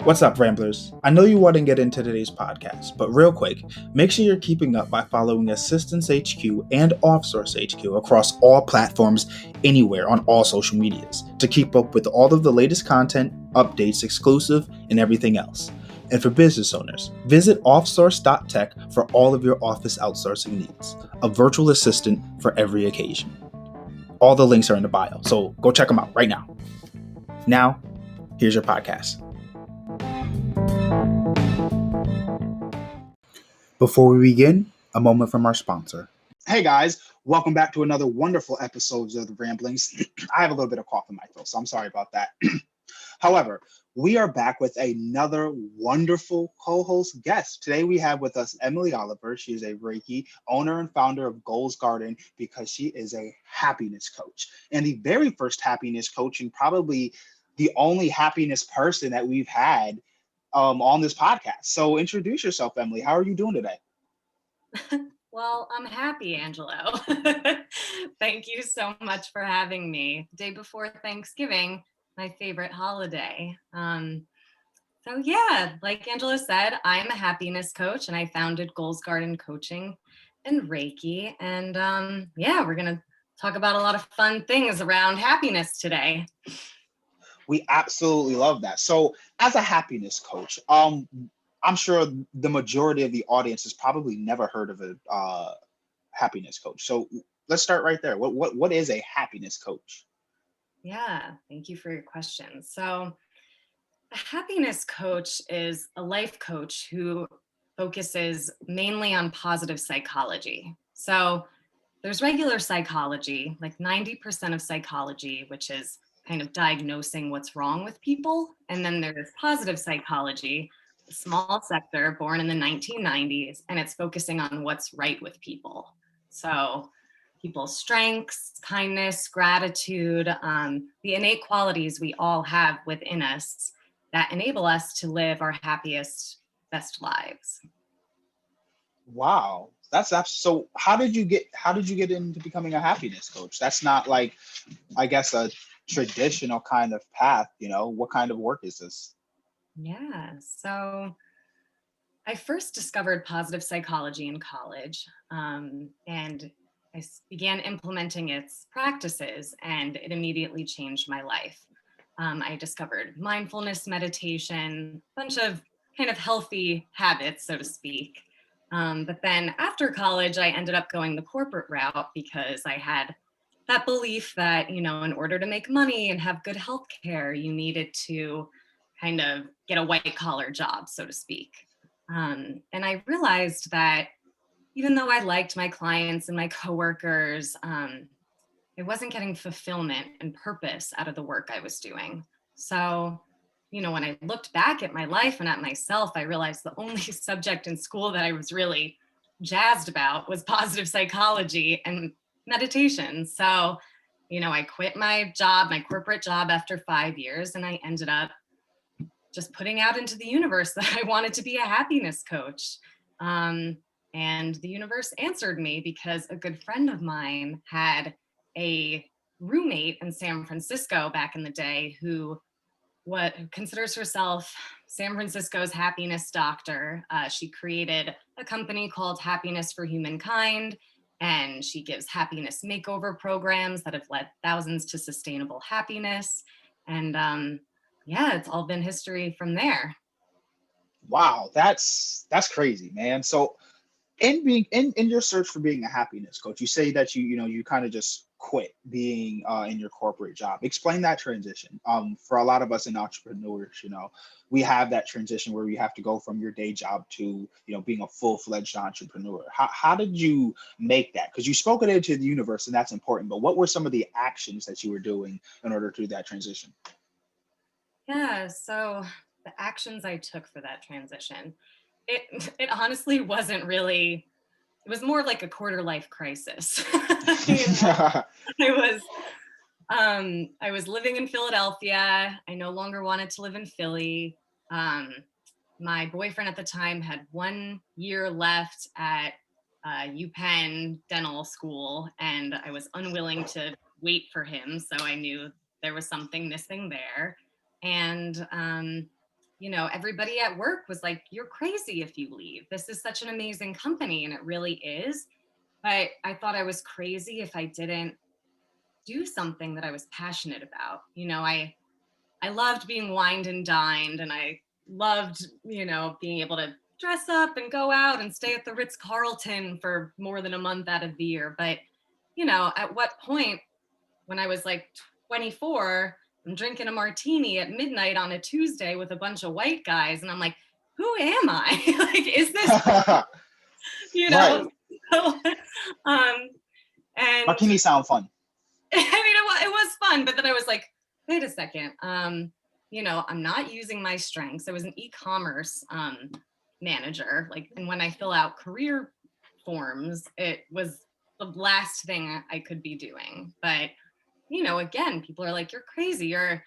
What's up, Ramblers? I know you want to get into today's podcast, but real quick, make sure you're keeping up by following Assistance HQ and Offsource HQ across all platforms, anywhere on all social medias, to keep up with all of the latest content, updates, exclusive, and everything else. And for business owners, visit offsource.tech for all of your office outsourcing needs, a virtual assistant for every occasion. All the links are in the bio, so go check them out right now. Now, here's your podcast. Before we begin, a moment from our sponsor. Hey guys, welcome back to another wonderful episode of the Ramblings. I have a little bit of cough in my throat, so I'm sorry about that. However, we are back with another wonderful co-host guest. Today we have with us Emily Oliver. She is a Reiki owner and founder of Goals Garden because she is a happiness coach. And the very first happiness coach, and probably the only happiness person that we've had on this podcast. So introduce yourself, Emily. How are you doing today? Well, I'm happy, Angelo. Thank you so much for having me. Day before Thanksgiving, my favorite holiday. So yeah, like Angelo said, I'm a happiness coach and I founded Goals Garden Coaching and Reiki. And yeah, we're going to talk about a lot of fun things around happiness today. We absolutely love that. So as a happiness coach, I'm sure the majority of the audience has probably never heard of a happiness coach. So let's start right there. What is a happiness coach? Yeah, thank you for your question. So a happiness coach is a life coach who focuses mainly on positive psychology. So there's regular psychology, like 90% of psychology, which is kind of diagnosing what's wrong with people. And then there's positive psychology, a small sector born in the 1990s, and it's focusing on what's right with people. So people's strengths, kindness, gratitude, the innate qualities we all have within us that enable us to live our happiest, best lives. Wow, that's so. How did you get into becoming a happiness coach? That's not like, I guess, a traditional kind of path. What kind of work is this? Yeah, so I first discovered positive psychology in college, and I began implementing its practices, and it immediately changed my life. I discovered mindfulness meditation, a bunch of kind of healthy habits, so to speak. But then after college, I ended up going the corporate route because I had that belief that, in order to make money and have good health care, you needed to kind of get a white collar job, so to speak. And I realized that even though I liked my clients and my coworkers, I wasn't getting fulfillment and purpose out of the work I was doing. So, when I looked back at my life and at myself, I realized the only subject in school that I was really jazzed about was positive psychology and meditation. So, I quit my job, my corporate job after 5 years, and I ended up just putting out into the universe that I wanted to be a happiness coach. And the universe answered me because a good friend of mine had a roommate in San Francisco back in the day who considers herself San Francisco's happiness doctor. She created a company called Happiness for Humankind, and she gives happiness makeover programs that have led thousands to sustainable happiness. And yeah, it's all been history from there. Wow, that's crazy, man. So in your search for being a happiness coach, you say that you kind of just quit being in your corporate job. Explain that transition. For a lot of us in entrepreneurs, we have that transition where we have to go from your day job to being a full-fledged entrepreneur. How did you make that? Because you spoke it into the universe, and that's important. But what were some of the actions that you were doing in order to do that transition? Yeah, so the actions I took for that transition, it honestly wasn't really, it was more like a quarter life crisis. I was I was living in Philadelphia. I no longer wanted to live in Philly. My boyfriend at the time had 1 year left at UPenn dental school, and I was unwilling to wait for him. So I knew there was something missing there. And everybody at work was like, you're crazy if you leave. This is such an amazing company. And it really is. But I thought I was crazy if I didn't do something that I was passionate about. I loved being wined and dined, and I loved, being able to dress up and go out and stay at the Ritz-Carlton for more than a month out of the year. But, at what point when I was like 24, I'm drinking a martini at midnight on a Tuesday with a bunch of white guys, and I'm like, who am I? Like, is this, you Right. know? So, um, and Martini sound fun. I mean, it was fun, but then I was like, wait a second. I'm not using my strengths. I was an e-commerce manager, and when I fill out career forms, it was the last thing I could be doing. But, again, people are like, you're crazy. You're,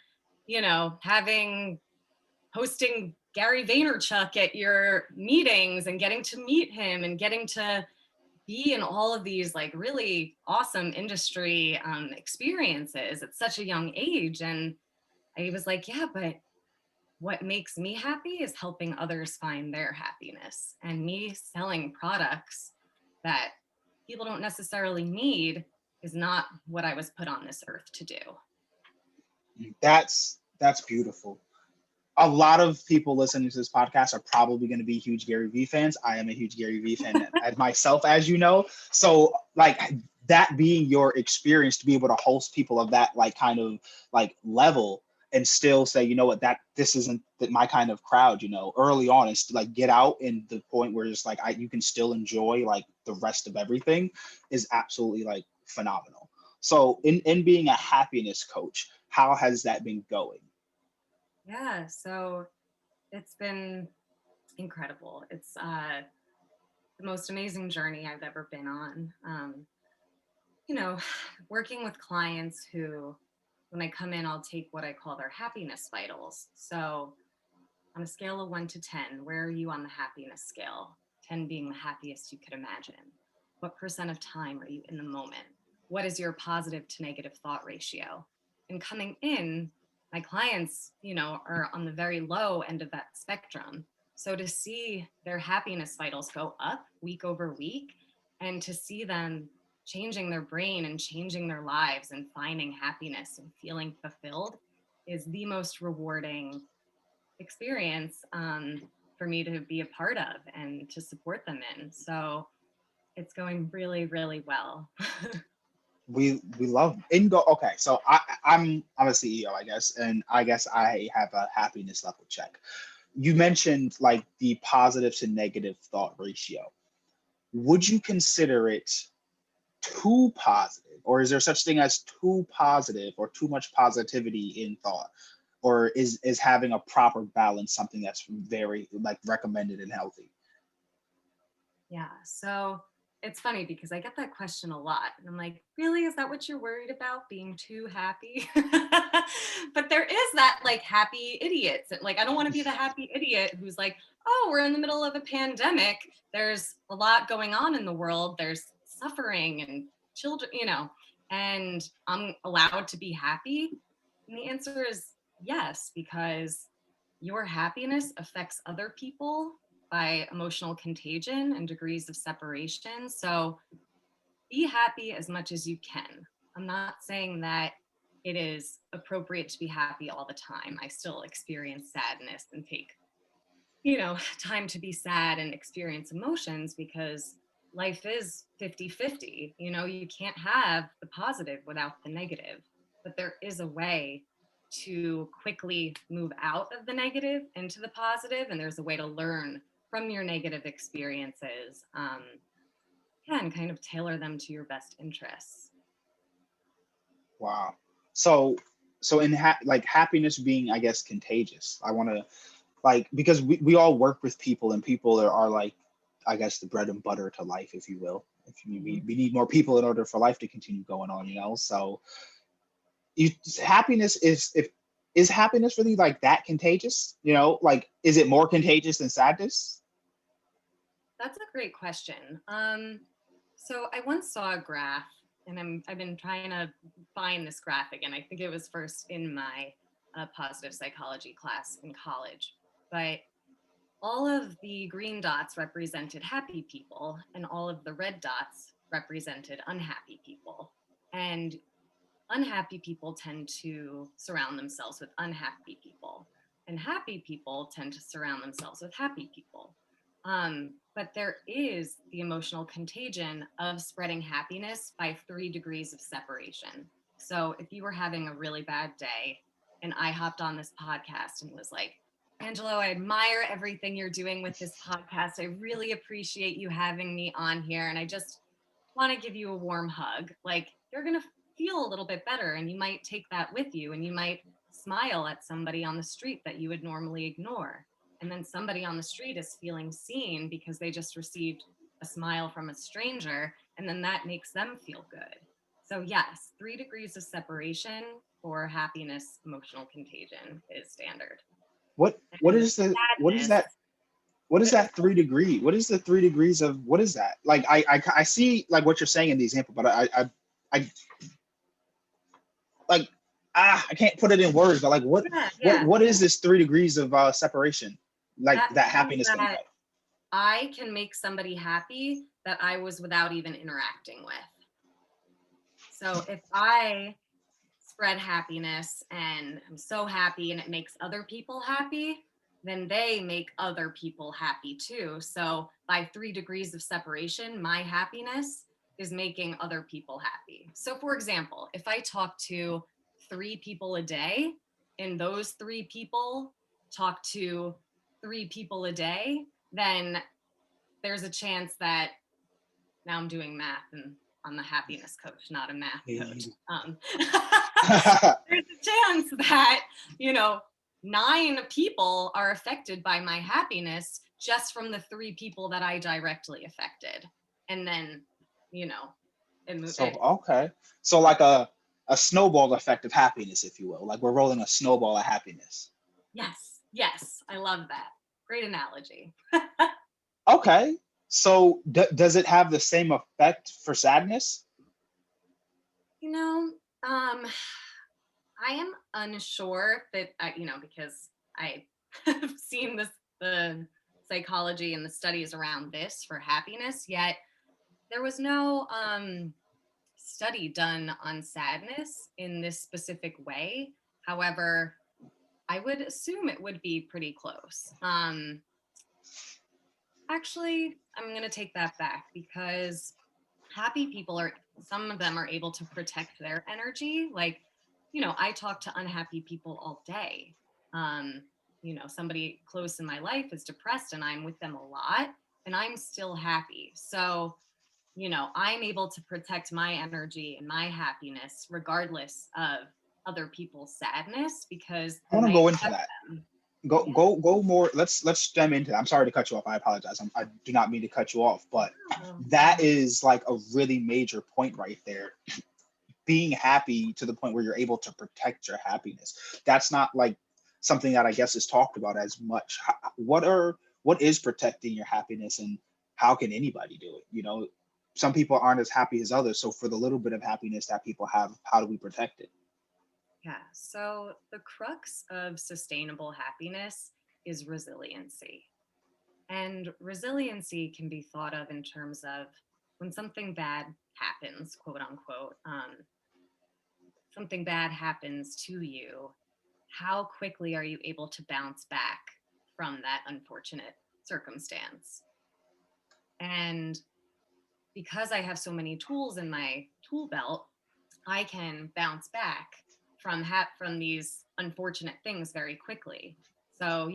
hosting Gary Vaynerchuk at your meetings and getting to meet him and getting to be in all of these really awesome industry experiences at such a young age. And I was like, yeah, but what makes me happy is helping others find their happiness, and me selling products that people don't necessarily need is not what I was put on this earth to do. That's beautiful. A lot of people listening to this podcast are probably going to be huge Gary Vee fans. I am a huge Gary Vee fan as myself, as you know. So that being your experience to be able to host people of that kind of level and still say, you know what, that this isn't my kind of crowd, early on, is to get out in the point where it's you can still enjoy the rest of everything is absolutely phenomenal. So in being a happiness coach, how has that been going? Yeah, so it's been incredible. It's the most amazing journey I've ever been on. Working with clients who, when I come in, I'll take what I call their happiness vitals. So on a scale of 1 to 10, where are you on the happiness scale? 10 being the happiest you could imagine. What percent of time are you in the moment? What is your positive to negative thought ratio? And coming in, my clients, are on the very low end of that spectrum. So to see their happiness vitals go up week over week, and to see them changing their brain and changing their lives and finding happiness and feeling fulfilled is the most rewarding experience for me to be a part of and to support them in. So it's going really, really well. We love okay, so I'm a CEO, I guess, and I guess I have a happiness level check. You mentioned the positive to negative thought ratio. Would you consider it too positive, or is there such thing as too positive or too much positivity in thought, or is having a proper balance something that's very recommended and healthy? Yeah, so it's funny because I get that question a lot, and I'm like, really, is that what you're worried about, being too happy? But there is that happy idiots. I don't want to be the happy idiot who's like, oh, we're in the middle of a pandemic, there's a lot going on in the world, there's suffering and children, and I'm allowed to be happy. And the answer is yes, because your happiness affects other people by emotional contagion and degrees of separation. So be happy as much as you can. I'm not saying that it is appropriate to be happy all the time. I still experience sadness and take, time to be sad and experience emotions, because life is 50-50. You can't have the positive without the negative, but there is a way to quickly move out of the negative into the positive, and there's a way to learn from your negative experiences, and kind of tailor them to your best interests. Wow. So in happiness being, I guess, contagious, I want to because we all work with people, and people are I guess, the bread and butter to life, if you will. We need more people in order for life to continue going on, so happiness is happiness really that contagious? Is it more contagious than sadness? That's a great question. So I once saw a graph, and I've been trying to find this graph again. I think it was first in my positive psychology class in college. but all of the green dots represented happy people and all of the red dots represented unhappy people. And unhappy people tend to surround themselves with unhappy people, and happy people tend to surround themselves with happy people. But there is the emotional contagion of spreading happiness by 3 degrees of separation. So if you were having a really bad day and I hopped on this podcast and was like, Angelo, I admire everything you're doing with this podcast. I really appreciate you having me on here. And I just want to give you a warm hug. Like, you're going to feel a little bit better, and you might take that with you, and you might smile at somebody on the street that you would normally ignore. And then somebody on the street is feeling seen because they just received a smile from a stranger, and then that makes them feel good. So yes, 3 degrees of separation for happiness, emotional contagion is standard. What And is the what is sadness, that? What is that 3 degree? What is the 3 degrees of what is that? Like I see like what you're saying in the example, but I like I can't put it in words, but like yeah. what is this 3 degrees of separation? Like That that means happiness can that have. I can make somebody happy that I was without even interacting with. So if I spread happiness and I'm so happy and it makes other people happy, then they make other people happy too. So by 3 degrees of separation, my happiness is making other people happy. So for example, if I talk to 3 people a day and those 3 people talk to 3 people a day, then there's a chance that, now I'm doing math and I'm a happiness coach, not a math coach. There's a chance that, 9 people are affected by my happiness just from the 3 people that I directly affected. And then, it moves. So okay. So like a snowball effect of happiness, if you will. Like we're rolling a snowball of happiness. Yes, I love that. Great analogy. Okay. So does it have the same effect for sadness? I am unsure that, because I have seen the psychology and the studies around this for happiness, yet there was no study done on sadness in this specific way. However, I would assume it would be pretty close. Actually, I'm going to take that back, because happy people some of them are able to protect their energy. Like, I talk to unhappy people all day. Somebody close in my life is depressed and I'm with them a lot and I'm still happy. So, I'm able to protect my energy and my happiness regardless of other people's sadness, because I want to I go into accept that. them. Go more. Let's stem into that. I'm sorry to cut you off. I apologize. I do not mean to cut you off, but Oh. that is like a really major point right there. Being happy to the point where you're able to protect your happiness. That's not like something that I guess is talked about as much. What is protecting your happiness, and how can anybody do it? Some people aren't as happy as others. So for the little bit of happiness that people have, how do we protect it? Yeah, so the crux of sustainable happiness is resiliency. And resiliency can be thought of in terms of when something bad happens, quote unquote, something bad happens to you, how quickly are you able to bounce back from that unfortunate circumstance? And because I have so many tools in my tool belt, I can bounce back from these unfortunate things very quickly. So,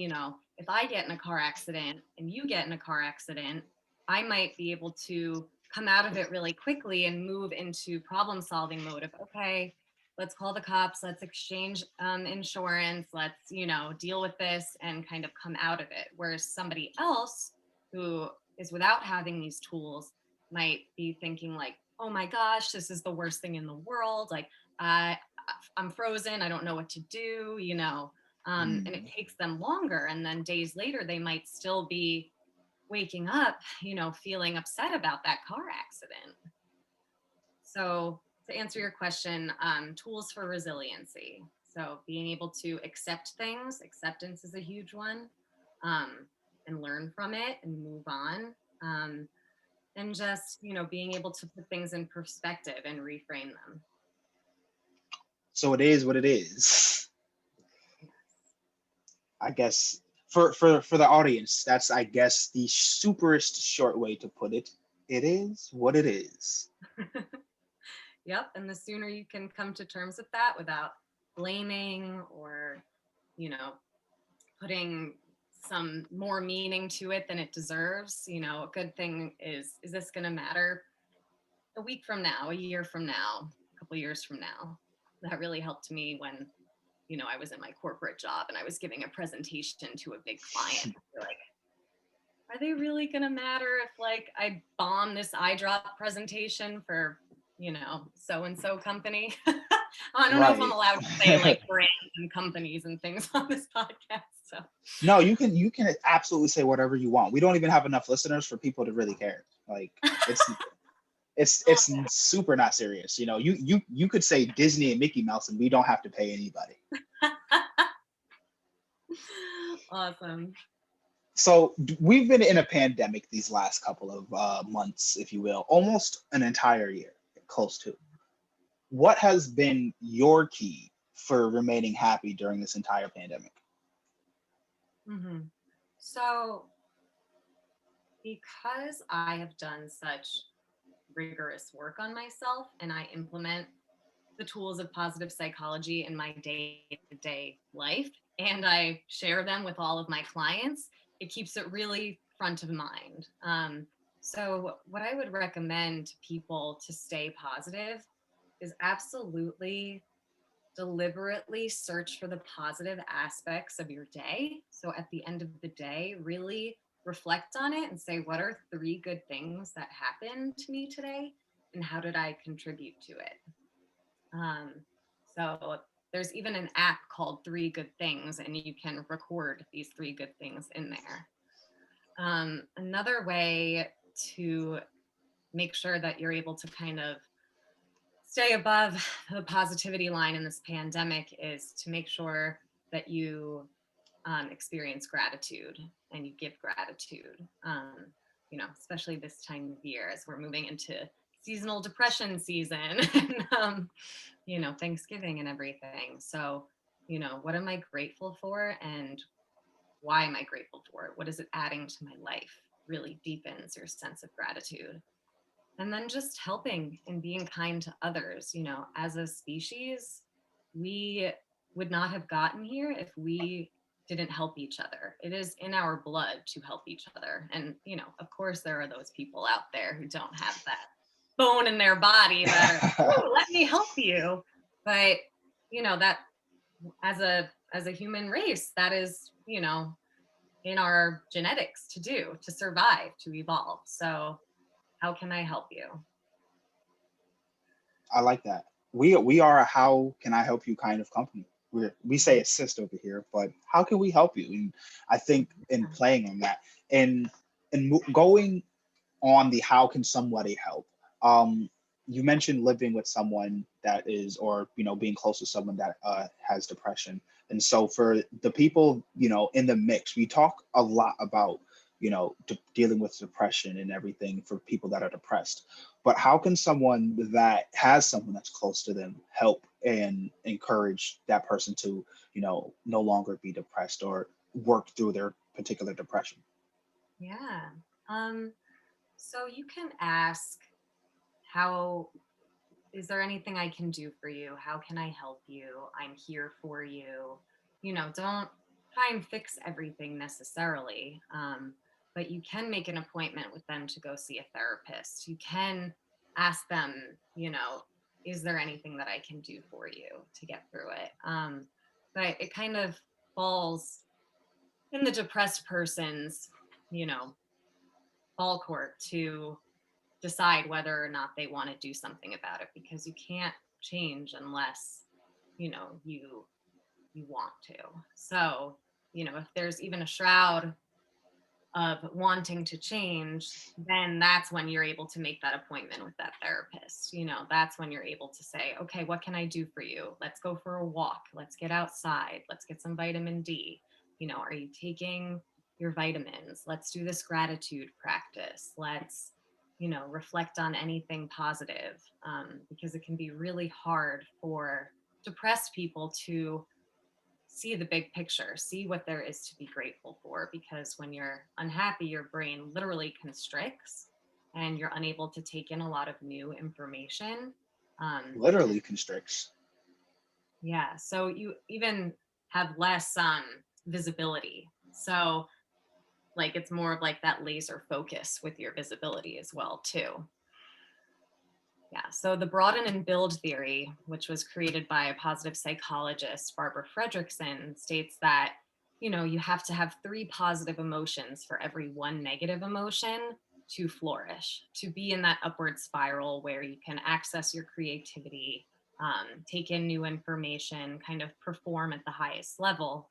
if I get in a car accident and you get in a car accident, I might be able to come out of it really quickly and move into problem solving mode of, okay, let's call the cops, let's exchange insurance, let's, deal with this and kind of come out of it. Whereas somebody else who is without having these tools might be thinking like, oh my gosh, this is the worst thing in the world. Like, I'm frozen. I don't know what to do, and it takes them longer. And then days later, they might still be waking up, feeling upset about that car accident. So to answer your question, tools for resiliency. So being able to accept things, acceptance is a huge one. and learn from it and move on. And just, being able to put things in perspective and reframe them. So it is what it is. Yes. I guess for the audience, that's, I guess, the superest short way to put it. It is what it is. Yep. And the sooner you can come to terms with that without blaming or, putting some more meaning to it than it deserves, a good thing is this going to matter a week from now, a year from now, a couple years from now? That really helped me when, I was in my corporate job and I was giving a presentation to a big client. They're like, are they really going to matter if I bomb this eye drop presentation for, so-and-so company? I don't know if I'm allowed to say brands and companies and things on this podcast. So no, you can absolutely say whatever you want. We don't even have enough listeners for people to really care. It's super not serious. You could say Disney and Mickey Mouse and we don't have to pay anybody. Awesome. So we've been in a pandemic these last couple of months, if you will, almost an entire year, close to. What has been your key for remaining happy during this entire pandemic? Mm-hmm. So because I have done such rigorous work on myself and I implement the tools of positive psychology in my day-to-day life and I share them with all of my clients, it keeps it really front of mind. So what I would recommend to people to stay positive is absolutely deliberately search for the positive aspects of your day. So at the end of the day, really reflect on it and say, what are 3 good things that happened to me today? And how did I contribute to it? So there's even an app called 3 Good Things, and you can record these 3 good things in there. Another way to make sure that you're able to kind of stay above the positivity line in this pandemic is to make sure that you experience gratitude and you give gratitude, especially this time of year as we're moving into seasonal depression season and, Thanksgiving and everything. So, what am I grateful for and why am I grateful for it? What is it adding to my life? Really deepens your sense of gratitude. And then just helping and being kind to others. As a species, we would not have gotten here if we didn't help each other. It is in our blood to help each other. And, of course, there are those people out there who don't have that bone in their body that are, oh, let me help you. But, that as a human race, that is, in our genetics to do, to survive, to evolve. So how can I help you? I like that. We are a how can I help you kind of company. We say assist over here, but how can we help you? And I think in playing on that and going on the how can somebody help. You mentioned living with someone that is, or being close to someone that has depression. And so for the people in the mix, we talk a lot about dealing with depression and everything for people that are depressed. But how can someone that has someone that's close to them help and encourage that person to no longer be depressed or work through their particular depression? Yeah. So you can ask, how is there anything I can do for you? How can I help you? I'm here for you. Don't try and fix everything necessarily. But you can make an appointment with them to go see a therapist. You can ask them, is there anything that I can do for you to get through it? But it kind of falls in the depressed person's, ball court to decide whether or not they want to do something about it, because you can't change unless you want to. So if there's even a shroud of wanting to change, then that's when you're able to make that appointment with that therapist. That's when you're able to say, okay, what can I do for you? Let's go for a walk, let's get outside, let's get some vitamin D. Are you taking your vitamins. Let's do this gratitude practice. Let's, reflect on anything positive, because it can be really hard for depressed people to see the big picture, see what there is to be grateful for. Because when you're unhappy, your brain literally constricts and you're unable to take in a lot of new information. Literally constricts. Yeah, so you even have less visibility. So like it's more of like that laser focus with your visibility as well too. Yeah, so the broaden and build theory, which was created by a positive psychologist, Barbara Fredrickson, states that, you have to have 3 positive emotions for every 1 negative emotion to flourish, to be in that upward spiral where you can access your creativity, take in new information, kind of perform at the highest level.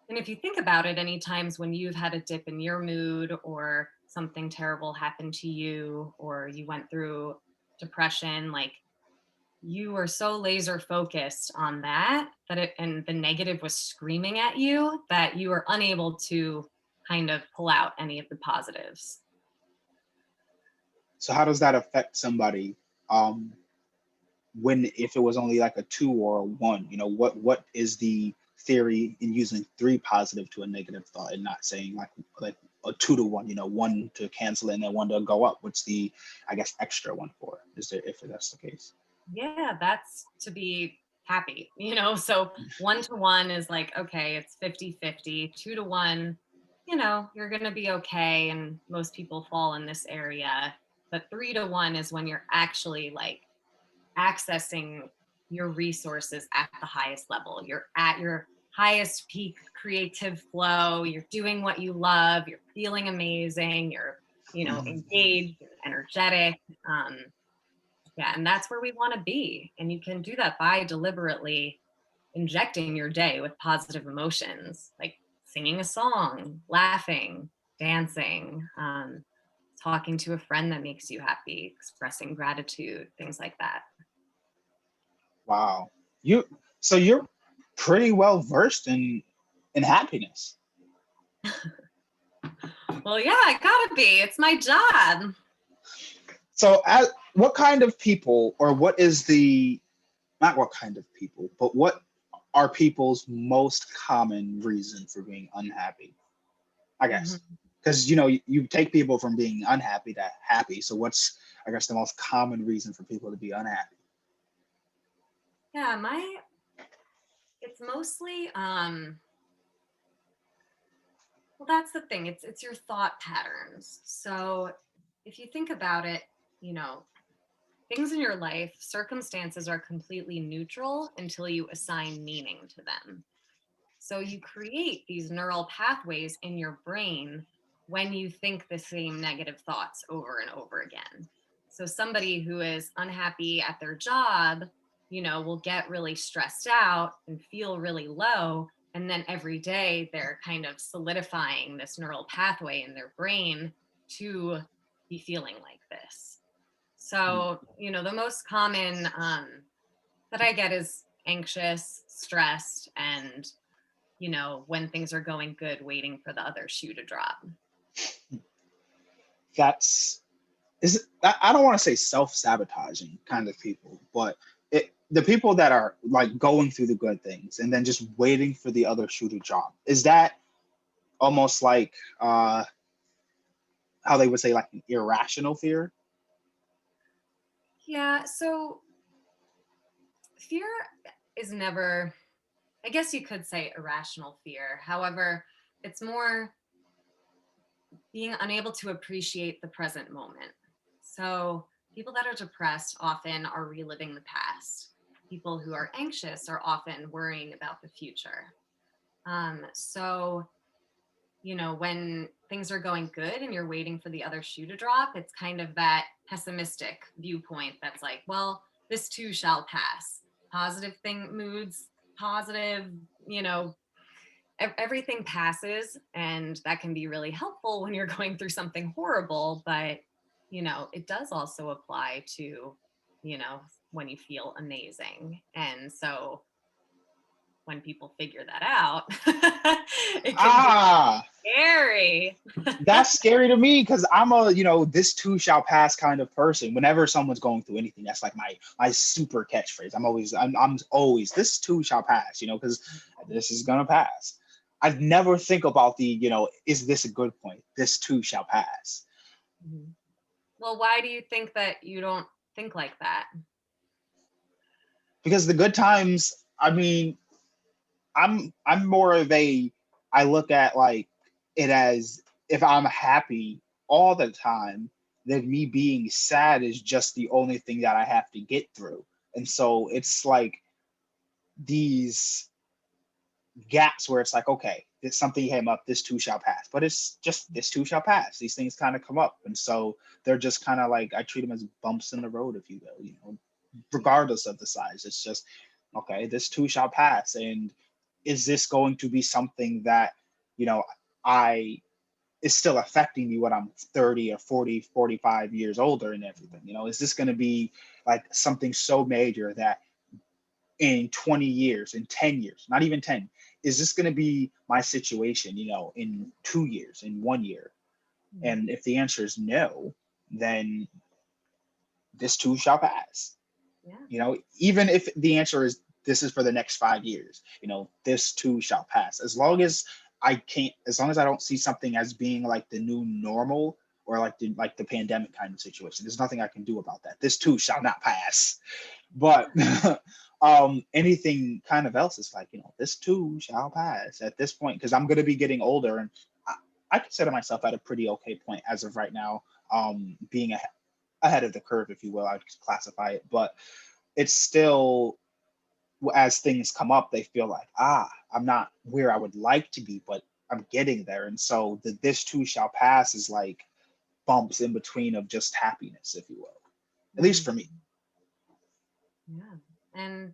And if you think about it, any times when you've had a dip in your mood or something terrible happened to you or you went through depression, like you were so laser focused on that it and the negative was screaming at you that you were unable to kind of pull out any of the positives. So how does that affect somebody when if it was only like a 2 or a 1? What is the theory in using 3 positive to a negative thought and not saying like a 2 to 1, 1 to cancel it and then 1 to go up? What's the, I guess, extra one for? Is there, if that's the case? Yeah, that's to be happy, so 1 to 1 is like, okay, it's 50-50. 2 to 1, you're going to be okay. And most people fall in this area. But 3 to 1 is when you're actually like accessing your resources at the highest level. You're at your highest peak creative flow. You're doing what you love. You're feeling amazing. You're, engaged, energetic. Yeah, and that's where we want to be. And you can do that by deliberately injecting your day with positive emotions, like singing a song, laughing, dancing, talking to a friend that makes you happy, expressing gratitude, things like that. Wow. So you're pretty well versed in happiness. Well, yeah, I gotta be. It's my job. So what kind of people, or what is the, not what kind of people, but what are people's most common reason for being unhappy? I guess. Because you take people from being unhappy to happy. So what's, I guess, the most common reason for people to be unhappy? Yeah, it's mostly well, that's the thing. It's your thought patterns. So if you think about it, you know, things in your life, circumstances are completely neutral until you assign meaning to them. So you create these neural pathways in your brain when you think the same negative thoughts over and over again. So somebody who is unhappy at their job, will get really stressed out and feel really low. And then every day they're kind of solidifying this neural pathway in their brain to be feeling like this. So, the most common that I get is anxious, stressed, and when things are going good, waiting for the other shoe to drop. I don't want to say self-sabotaging kind of people, but the people that are like going through the good things and then just waiting for the other shoe to drop, is that almost like how they would say like an irrational fear? Yeah, so fear is never, I guess you could say irrational fear. However, it's more being unable to appreciate the present moment. So people that are depressed often are reliving the past. People who are anxious are often worrying about the future. So, when things are going good and you're waiting for the other shoe to drop, it's kind of that pessimistic viewpoint that's like, well, this too shall pass. Positive moods, positive, everything passes, and that can be really helpful when you're going through something horrible. But it does also apply to when you feel amazing. And so when people figure that out, it can be scary. That's scary to me because I'm a, this too shall pass kind of person. Whenever someone's going through anything, that's like my super catchphrase. I'm always this too shall pass, because this is gonna pass. I never think about is this a good point? This too shall pass. Mhm. Well, why do you think that you don't think like that? Because the good times, I mean, I'm more of I look at like it as if I'm happy all the time, then me being sad is just the only thing that I have to get through. And so it's like these gaps where it's like, okay, this something came up, this too shall pass. But it's just this too shall pass. These things kind of come up. And so they're just kind of like I treat them as bumps in the road, if you will, regardless of the size. It's just, okay, this too shall pass. And is this going to be something that, I is still affecting me when I'm 30 or 40, 45 years older and everything? Is this going to be like something so major that in 20 years, in 10 years, not even 10, is this going to be my situation, in 2 years, in 1 year? And if the answer is no, then this too shall pass. Yeah. Even if the answer is this is for the next 5 years, this too shall pass. As long as I don't see something as being like the new normal or like the pandemic kind of situation, there's nothing I can do about that. This too shall not pass. But anything kind of else is like, this too shall pass at this point, because I'm going to be getting older, and I consider myself at a pretty okay point as of right now, being ahead of the curve, if you will. I'd classify it, but it's still, as things come up, they feel like, I'm not where I would like to be, but I'm getting there. And so this too shall pass is like bumps in between of just happiness, if you will, at least for me. Yeah. And,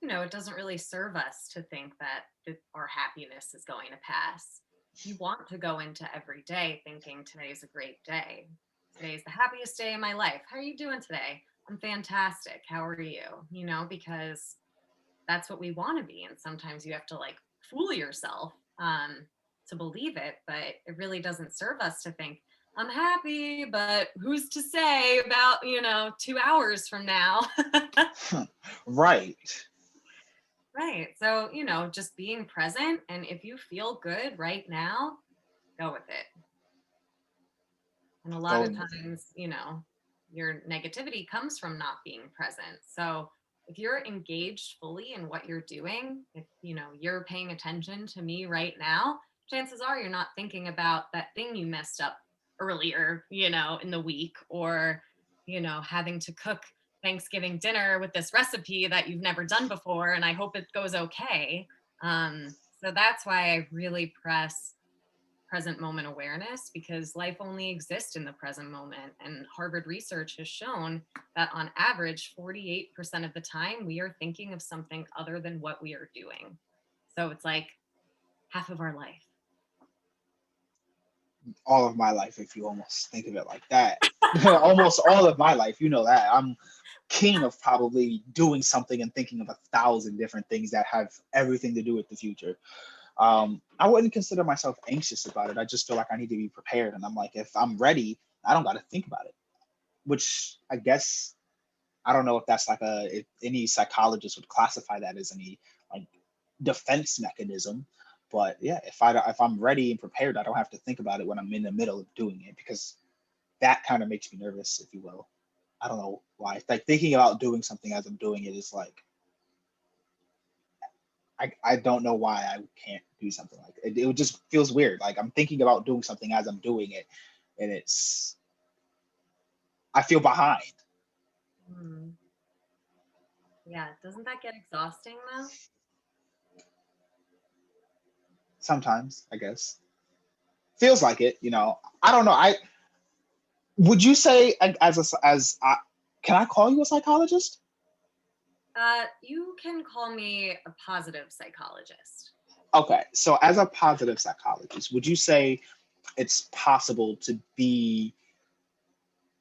it doesn't really serve us to think that our happiness is going to pass. You want to go into every day thinking today's a great day. Today's the happiest day of my life. How are you doing today? I'm fantastic. How are you? Because that's what we want to be. And sometimes you have to like fool yourself to believe it, but it really doesn't serve us to think, I'm happy, but who's to say about, 2 hours from now? Right. Right. So, just being present. And if you feel good right now, go with it. And a lot of Going with it. times, your negativity comes from not being present. So if you're engaged fully in what you're doing, if, you're paying attention to me right now, chances are you're not thinking about that thing you messed up earlier, in the week, or, having to cook Thanksgiving dinner with this recipe that you've never done before. And I hope it goes okay. So that's why I really press present moment awareness, because life only exists in the present moment. And Harvard research has shown that on average, 48% of the time, we are thinking of something other than what we are doing. So it's like half of our life. All of my life, if you almost think of it like that. Almost all of my life, that. I'm king of probably doing something and thinking of 1,000 different things that have everything to do with the future. I wouldn't consider myself anxious about it. I just feel like I need to be prepared. And I'm like, if I'm ready, I don't got to think about it, which I guess, I don't know if that's like if any psychologist would classify that as any like defense mechanism. But yeah, if I'm ready and prepared, I don't have to think about it when I'm in the middle of doing it, because that kind of makes me nervous, if you will. I don't know why. It's like thinking about doing something as I'm doing it is like, I don't know why I can't do something like it. It just feels weird. Like I'm thinking about doing something as I'm doing it, and I feel behind. Hmm. Yeah. Doesn't that get exhausting though? Sometimes, I guess. Feels like it. I don't know. Would you say, can I call you a psychologist? You can call me a positive psychologist. Okay, so as a positive psychologist, would you say it's possible to be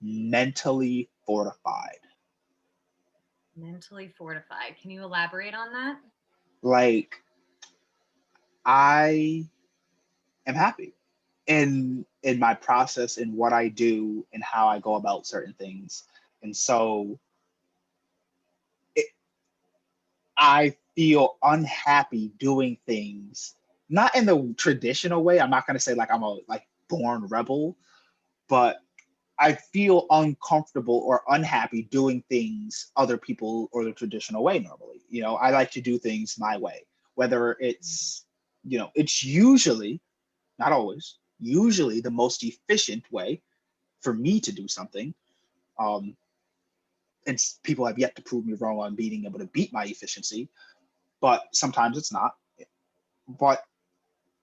mentally fortified? Mentally fortified. Can you elaborate on that? Like, I am happy. in my process, in what I do and how I go about certain things. And so it, I feel unhappy doing things, not in the traditional way. I'm not going to say like I'm a like born rebel, but I feel uncomfortable or unhappy doing things other people or the traditional way normally. You know, I like to do things my way, whether it's, you know, it's usually, not always, usually the most efficient way for me to do something. Um, and people have yet to prove me wrong on being able to beat my efficiency, but sometimes it's not. But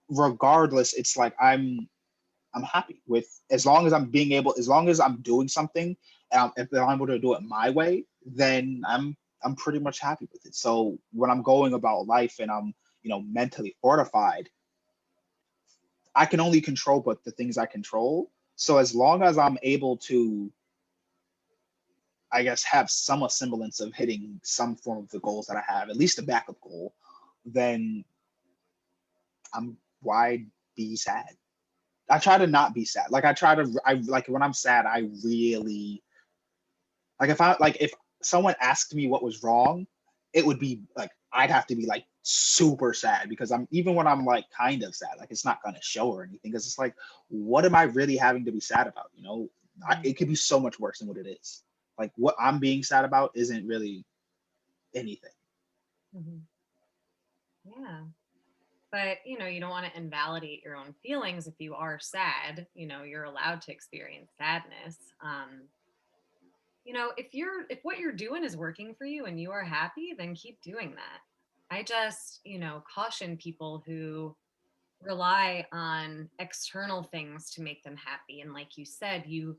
regardless, it's like I'm happy with, as long as I'm being able, as long as I'm doing something, and if I'm able to do it my way, then I'm pretty much happy with it. So when I'm going about life and I'm, you know, mentally fortified, I can only control but the things I control. So as long as I'm able to, I guess, have some semblance of hitting some form of the goals that I have, at least a backup goal, then I'm why be sad? I try to not be sad. Like I like when I'm sad, I really like if someone asked me what was wrong, it would be like I'd have to be like super sad, because I'm, even when I'm like kind of sad, like it's not gonna show or anything, because it's like, what am I really having to be sad about? You know, it could be so much worse than what it is. Like what I'm being sad about isn't really anything. Mhm. Yeah. But, you don't want to invalidate your own feelings if you are sad. You're allowed to experience sadness. If what you're doing is working for you and you are happy, then keep doing that. I just, caution people who rely on external things to make them happy. And like you said, you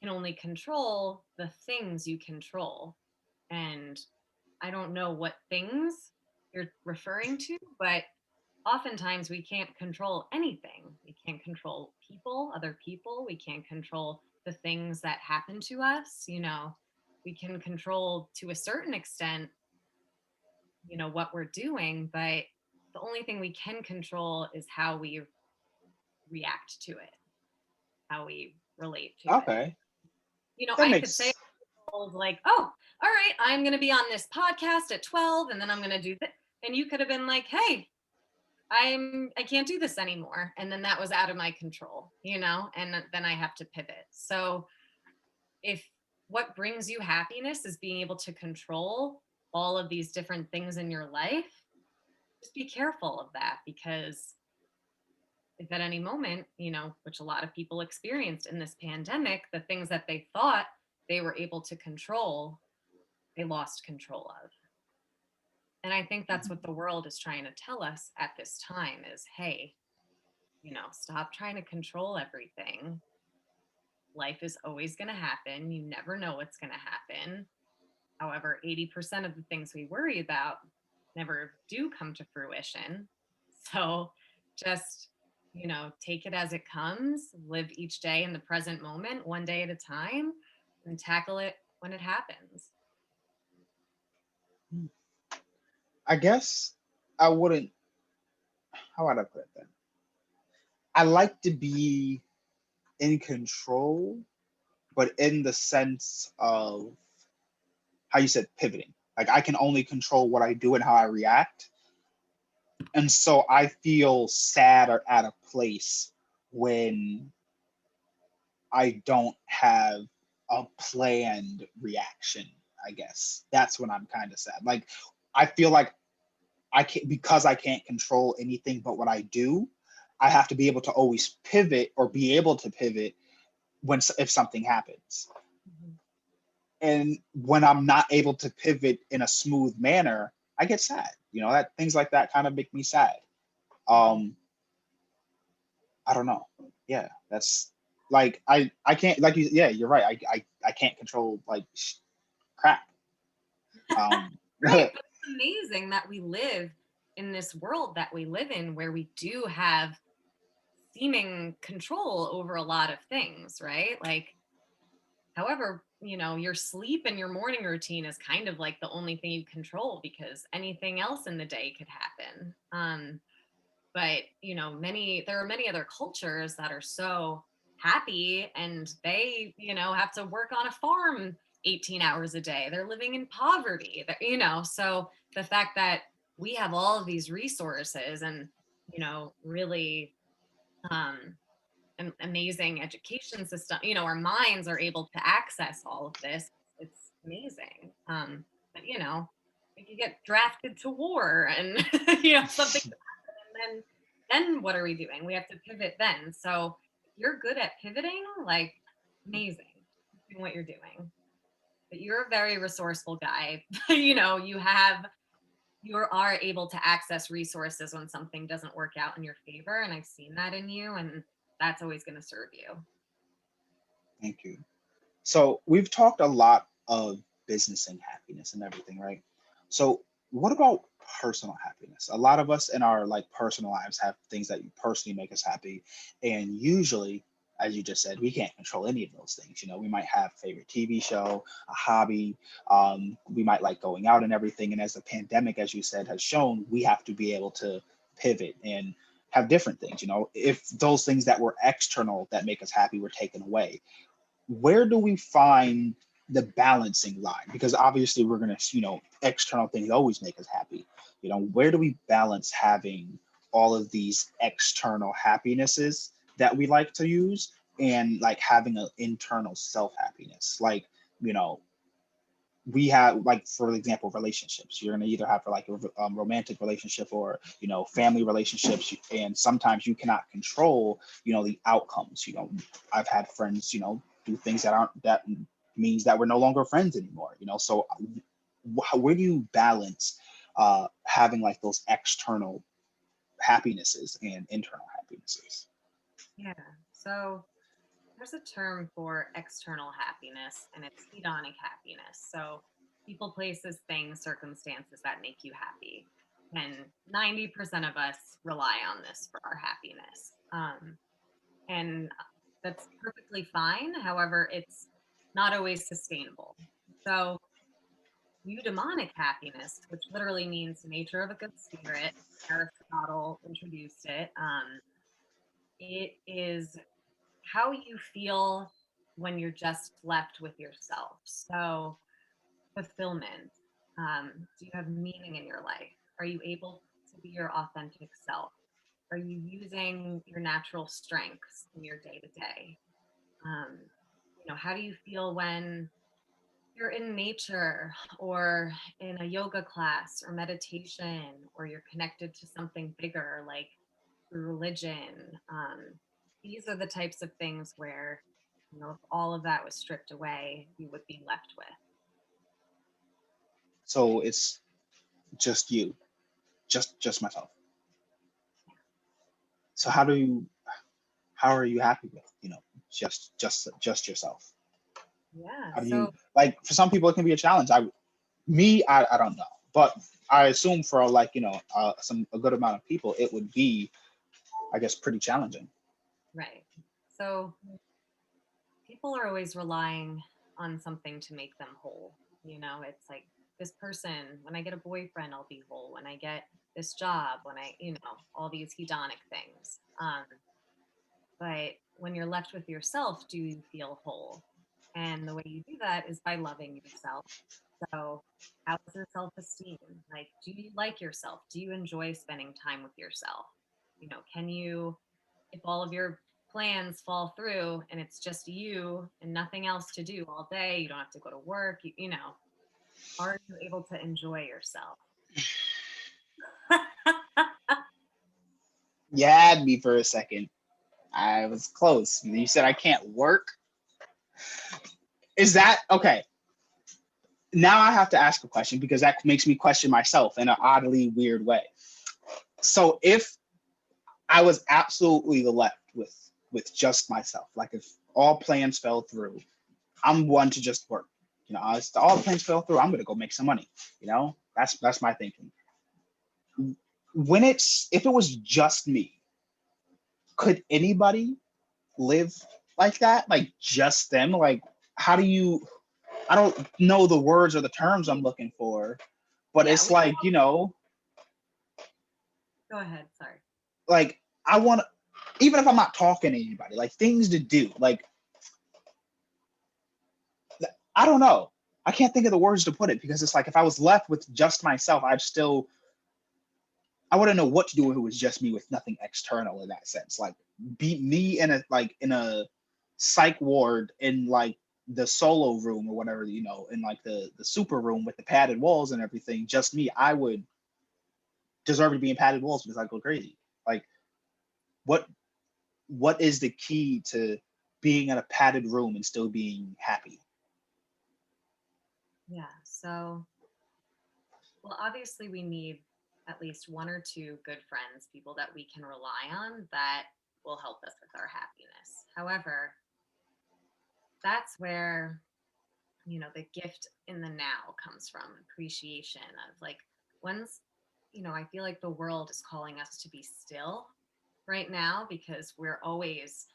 can only control the things you control. And I don't know what things you're referring to, but oftentimes we can't control anything. We can't control people, other people. We can't control the things that happen to us. We can control to a certain extent, what we're doing, but the only thing we can control is how we react to it, how we relate to it. Okay, that I could say, makes like, oh, all right, I'm going to be on this podcast at 12 and then I'm going to do that. And you could have been like, hey, I can't do this anymore. And then that was out of my control, and then I have to pivot. So if what brings you happiness is being able to control all of these different things in your life, just be careful of that, because if at any moment, which a lot of people experienced in this pandemic, the things that they thought they were able to control, they lost control of. And I think that's what the world is trying to tell us at this time is, hey, stop trying to control everything. Life is always going to happen. You never know what's going to happen. However, 80% of the things we worry about never do come to fruition. So just, take it as it comes, live each day in the present moment, one day at a time, and tackle it when it happens. I guess I wouldn't, how would I put it then? I like to be in control, but in the sense of how you said pivoting. Like I can only control what I do and how I react. And so I feel sad or out of place when I don't have a planned reaction, I guess. That's when I'm kind of sad. Like I feel like I can't, because I can't control anything but what I do, I have to be able to always pivot or be able to pivot when, if something happens. Mm-hmm. And when I'm not able to pivot in a smooth manner, I get sad. You know, that things like that kind of make me sad. I don't know. Yeah, that's like I can't, like you, yeah, you're right. I can't control like crap. Right. But it's amazing that we live in this world that we live in where we do have seeming control over a lot of things, right? Like, however, your sleep and your morning routine is kind of like the only thing you control, because anything else in the day could happen. But, there are many other cultures that are so happy, and they, have to work on a farm 18 hours a day. They're living in poverty, so the fact that we have all of these resources and, really um, an amazing education system, our minds are able to access all of this. It's amazing. But, if you get drafted to war and, something, and then what are we doing? We have to pivot then. So if you're good at pivoting, like, amazing. Keep doing what you're doing. But you're a very resourceful guy. You are able to access resources when something doesn't work out in your favor. And I've seen that in you, and that's always going to serve you. Thank you. So we've talked a lot of business and happiness and everything, right? So what about personal happiness? A lot of us in our like personal lives have things that personally make us happy. And usually, as you just said, we can't control any of those things. We might have a favorite TV show, a hobby. We might like going out and everything. And as the pandemic, as you said, has shown, we have to be able to pivot and have different things. If those things that were external that make us happy were taken away, where do we find the balancing line? Because obviously we're going to, external things always make us happy. Where do we balance having all of these external happinesses that we like to use and like having an internal self happiness? Like, we have, like, for example, relationships. You're going to either have like a romantic relationship or, family relationships. And sometimes you cannot control, the outcomes. I've had friends, do things that means that we're no longer friends anymore. So where do you balance having like those external happinesses and internal happinesses? Yeah. So there's a term for external happiness, and it's hedonic happiness. So people, places, things, circumstances that make you happy. And 90% of us rely on this for our happiness. And that's perfectly fine. However, it's not always sustainable. So eudaimonic happiness, which literally means the nature of a good spirit, Aristotle introduced it. It is how you feel when you're just left with yourself. So, fulfillment. Do you have meaning in your life? Are you able to be your authentic self? Are you using your natural strengths in your day to day? How do you feel when you're in nature or in a yoga class or meditation, or you're connected to something bigger like through religion? These are the types of things where, if all of that was stripped away, you would be left with. So it's just you, just myself. So how are you happy with, just yourself? Yeah. How do So you, like, for some people it can be a challenge. I don't know, but I assume for like, a good amount of people, it would be, I guess, pretty challenging. right. So people are always relying on something to make them whole. It's like, this person, when I get a boyfriend, I'll be whole. When I get this job, when I, all these hedonic things. But when you're left with yourself, do you feel whole? And the way you do that is by loving yourself. So, how's your self esteem? Like, do you like yourself? Do you enjoy spending time with yourself? Can you, if all of your plans fall through and it's just you and nothing else to do all day, you don't have to go to work, are you able to enjoy yourself? You had me for a second. I was close. You said I can't work. Is that okay? Now I have to ask a question because that makes me question myself in an oddly weird way. So if I was absolutely left with just myself, like if all plans fell through, I'm one to just work. All the plans fell through, I'm gonna go make some money. That's my thinking. If it was just me, could anybody live like that? Like just them? Like, how do you, I don't know the words or the terms I'm looking for, but Yeah, it's like, go ahead. Sorry. like I want to, even if I'm not talking to anybody, like things to do. Like I don't know. I can't think of the words to put it because it's like if I was left with just myself, I wouldn't know what to do if it was just me with nothing external in that sense. Like be me in a psych ward in like the solo room or whatever, you know, in like the super room with the padded walls and everything, just me, I would deserve to be in padded walls because I go crazy. Like what what is the key to being in a padded room and still being happy? Yeah. So, well, obviously, we need at least one or two good friends, people that we can rely on that will help us with our happiness. However, that's where, the gift in the now comes from appreciation of like, when's, I feel like the world is calling us to be still right now because we're always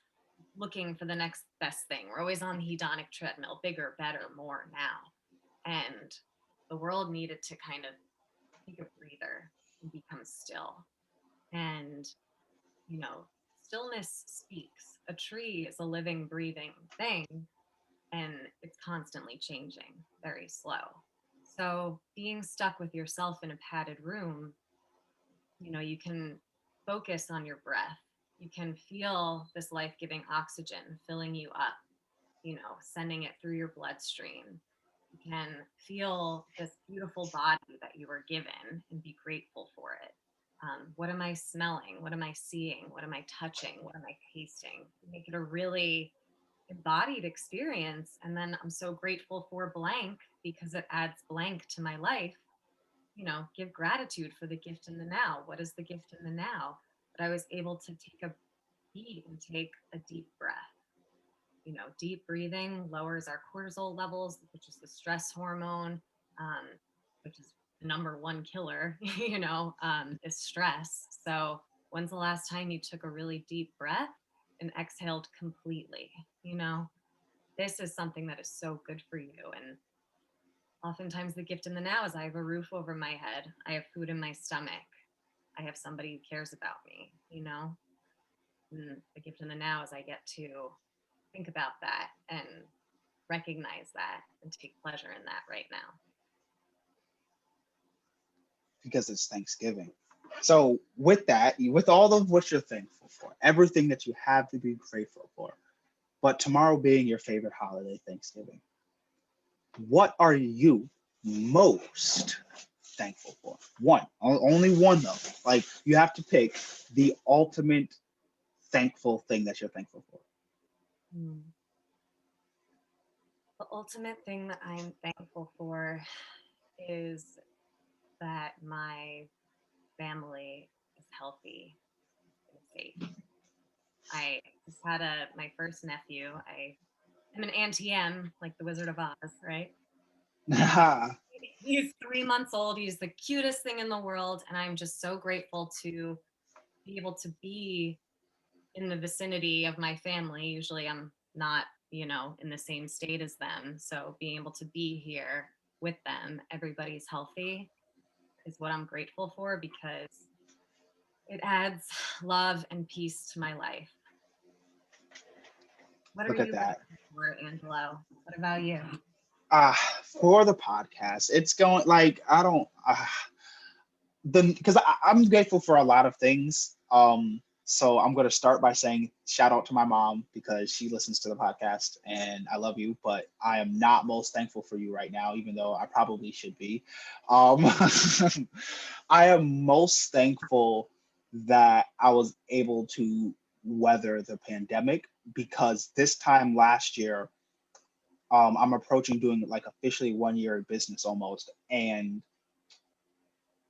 looking for the next best thing. We're always on the hedonic treadmill, bigger, better, more now. And the world needed to kind of take a breather and become still. And, you know, stillness speaks. A tree is a living, breathing thing, and it's constantly changing, very slow. So being stuck with yourself in a padded room, you can focus on your breath. You can feel this life giving oxygen filling you up, sending it through your bloodstream. You can feel this beautiful body that you were given and be grateful for it. What am I smelling? What am I seeing? What am I touching? What am I tasting? Make it a really embodied experience. And then I'm so grateful for blank because it adds blank to my life. Give gratitude for the gift in the now. What is the gift in the now? That I was able to take a beat and take a deep breath. Deep breathing lowers our cortisol levels, which is the stress hormone, um, which is the number one killer, is stress. So, when's the last time you took a really deep breath and exhaled completely? You know, this is something that is so good for you. And oftentimes, the gift in the now is I have a roof over my head, I have food in my stomach, I have somebody who cares about me. And the gift in the now is I get to think about that and recognize that and take pleasure in that right now. Because it's Thanksgiving. So with that, with all of what you're thankful for, everything that you have to be grateful for, but tomorrow being your favorite holiday, Thanksgiving, what are you most thankful for? One, only one though. Like you have to pick the ultimate thankful thing that you're thankful for. The ultimate thing that I'm thankful for is that my family is healthy and safe. I just had my first nephew. I'm an Auntie M, like the Wizard of Oz, right? He's 3 months old. He's the cutest thing in the world, and I'm just so grateful to be able to be in the vicinity of my family. Usually, I'm not, in the same state as them. So being able to be here with them, everybody's healthy, is what I'm grateful for because it adds love and peace to my life. What are Look at you that. grateful for, Angelo? What about you? For the podcast, it's going like I don't because I'm grateful for a lot of things. So I'm going to start by saying shout out to my mom because she listens to the podcast and I love you, but I am not most thankful for you right now, even though I probably should be. I am most thankful that I was able to weather the pandemic because this time last year, I'm approaching doing like officially 1 year in business almost. And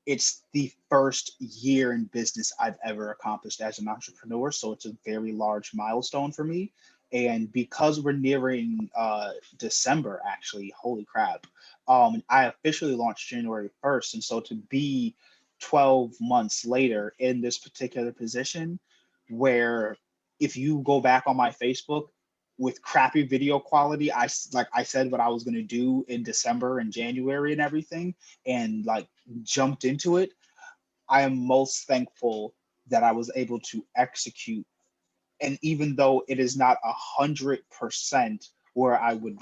it's the first year in business I've ever accomplished as an entrepreneur. So it's a very large milestone for me. And because we're nearing December, actually, holy crap, I officially launched January 1st. And so to be 12 months later in this particular position, where if you go back on my Facebook, with crappy video quality, I said what I was going to do in December and January and everything, and like jumped into it. I am most thankful that I was able to execute. And even though it is not 100% where I would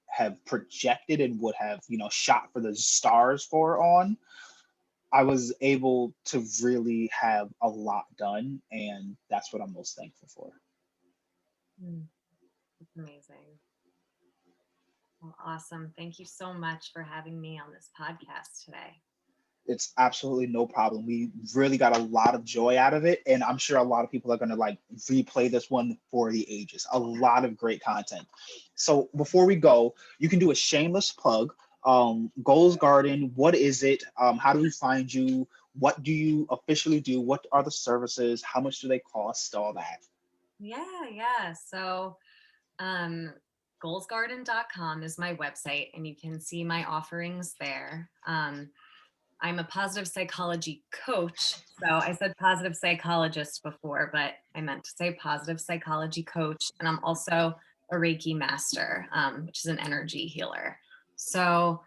have projected and would have, shot for the stars for on, I was able to really have a lot done. And that's what I'm most thankful for. It's amazing. Well, awesome. Thank you so much for having me on this podcast today. It's absolutely no problem. We really got a lot of joy out of it. And I'm sure a lot of people are going to replay this one for the ages. A lot of great content. So before we go, you can do a shameless plug. Goals Garden, what is it? How do we find you? What do you officially do? What are the services? How much do they cost? All that. Yeah. So goalsgarden.com is my website, and you can see my offerings there. I'm a positive psychology coach. So I said positive psychologist before, but I meant to say positive psychology coach. And I'm also a Reiki master, which is an energy healer. So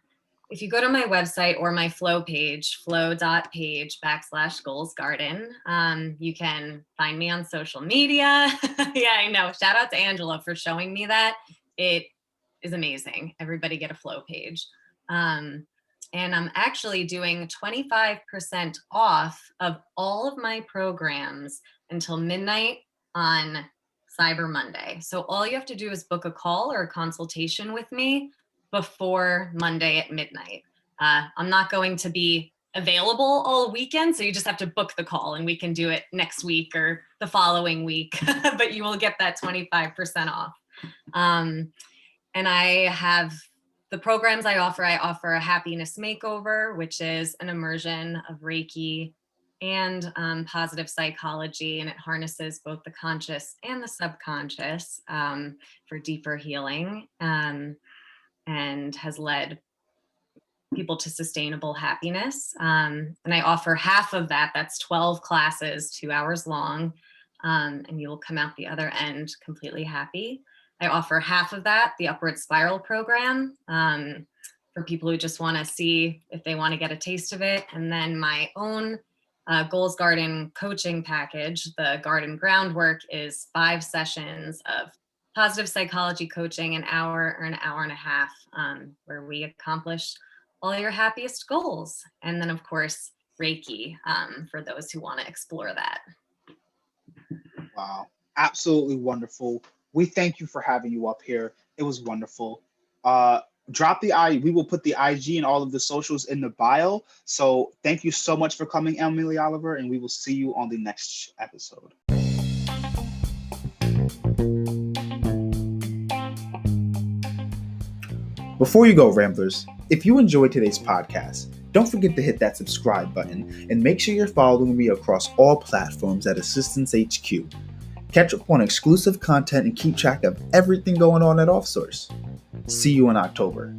if you go to my website or my flow page, flow.page/goalsgarden, you can find me on social media. Yeah, I know. Shout out to Angela for showing me that. It is amazing. Everybody get a flow page. And I'm actually doing 25% off of all of my programs until midnight on Cyber Monday. So all you have to do is book a call or a consultation with me before Monday at midnight. I'm not going to be available all weekend, so you just have to book the call and we can do it next week or the following week, but you will get that 25% off. And I have the programs I offer a happiness makeover, which is an immersion of Reiki and positive psychology, and it harnesses both the conscious and the subconscious for deeper healing, and has led people to sustainable happiness. And I offer half of that. That's 12 classes, 2 hours long, and you will come out the other end completely happy. I offer half of that, the Upward Spiral program, for people who just want to see if they want to get a taste of it. And then my own Goals Garden coaching package, the Garden Groundwork, is 5 sessions of positive psychology coaching, an hour or an hour and a half, where we accomplish all your happiest goals. And then, of course, Reiki, for those who want to explore that. Wow. Absolutely wonderful. We thank you for having you up here. It was wonderful. We will put the IG and all of the socials in the bio. So thank you so much for coming, Emily Oliver, and we will see you on the next episode. Before you go, Ramblers, if you enjoyed today's podcast, don't forget to hit that subscribe button and make sure you're following me across all platforms at Assistance HQ. Catch up on exclusive content and keep track of everything going on at OffSource. See you in October.